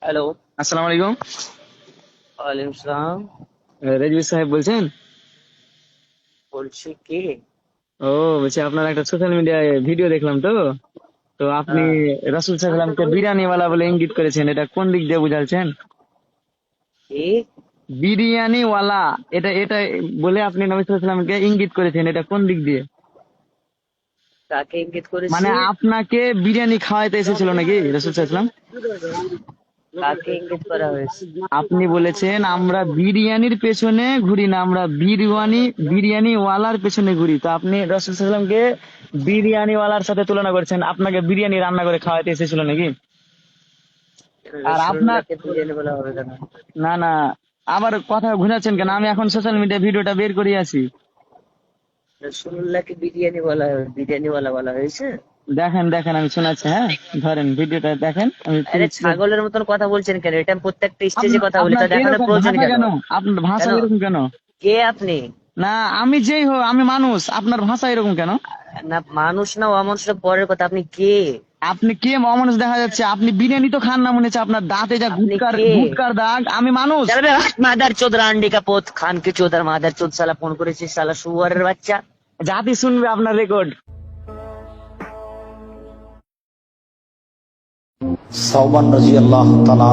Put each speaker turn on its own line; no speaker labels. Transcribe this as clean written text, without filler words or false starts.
Hello.
আসসালামু আলাইকুম।
ওয়ালাইকুম সালাম।
রেজবি সাহেব বলছেন?
বলছি কি?
ও, বলছি আপনার একটা সোশ্যাল মিডিয়ায় ভিডিও দেখলাম তো। তো আপনি
হ্যাঁ।
রাসূল সাল্লাল্লাহু আলাইহি সাল্লামকে বিরিয়ানিওয়ালা বলে ইঙ্গিত করেছেন, এটা কোন দিক দিয়ে বুঝাচ্ছেন?
কি?
বিরিয়ানিওয়ালা, এটা এটা বলে আপনি নবী সাল্লাল্লাহু আলাইহি সাল্লামকে ইঙ্গিত করেছেন, এটা কোন দিক দিয়ে?
কাকে ইঙ্গিত
মানে
করেছি?
আপনাকে বিরিয়ানি খাওয়াইতে এসেছিল নাকি রাসূল সাল্লাল্লাহু আলাইহি সাল্লাম?
কাকে ইঙ্গিত করা হয়েছে?
আপনি বলেছেন আমরা বিরিয়ানির পেছনে ঘুরি না, আমরা বিরিয়ানি ওয়ালার পেছনে ঘুরি। তো আপনি রাসূল সাল্লাল্লাহু আলাইহি সাল্লামকে বিরিয়ানি ওয়ালার সাথে তুলনা করছেন, আপনাকে বিরিয়ানি রান্না করে খাওয়াইতে এসেছিল নাকি? আর আপনার,
রাসূলুল্লাহকে বিরিয়ানি বলা হবে কেন?
না না, আবার কথা ঘুরাচ্ছেন কেন? আমি এখন সোশ্যাল মিডিয়া ভিডিওটা বের করে আছি।
রাসূলুল্লাহকে বিরিয়ানি বলা বিরিয়ানিওয়ালা বলা হয়েছে?
দেখেন দেখেন, আমি শোনাচ্ছি, হ্যাঁ। ধরেন ভিডিওটা দেখেন, আমি
আরে ছাগলের মতন কথা বলছেন কেন? এটা আমি প্রত্যেকটা স্টেজে কথা বলি,
আপনার
তা দেখানোর
এরকম
প্রয়োজন
ভাষা
কেন?
কেন? আপনার ভাষা
কেন?
এরকম কেন?
কে আপনি?
না, আমি যেই হোক, আমি মানুষ, আপনার ভাষা এরকম কেন?
না মানুষ না অমানুষ পরের কথা, আপনি কে?
আপনি কে অমানুষ দেখা যাচ্ছে? আপনি বিরিয়ানি তো খান না মনে হচ্ছে, আপনার দাঁতে যা
আপনি
গুটকার
কে?
গুটকার দাগ। আমি মানুষ।
চলবে মাদার চোদ রান্ডি का पोत খান के চোদার মাদার চোদ শালা ফোন করেছিস শালা শুয়ারের বাচ্চা।
জাতি শুনবে আপনার রেকর্ড।
সাওবান রাদিয়াল্লাহু তাআলা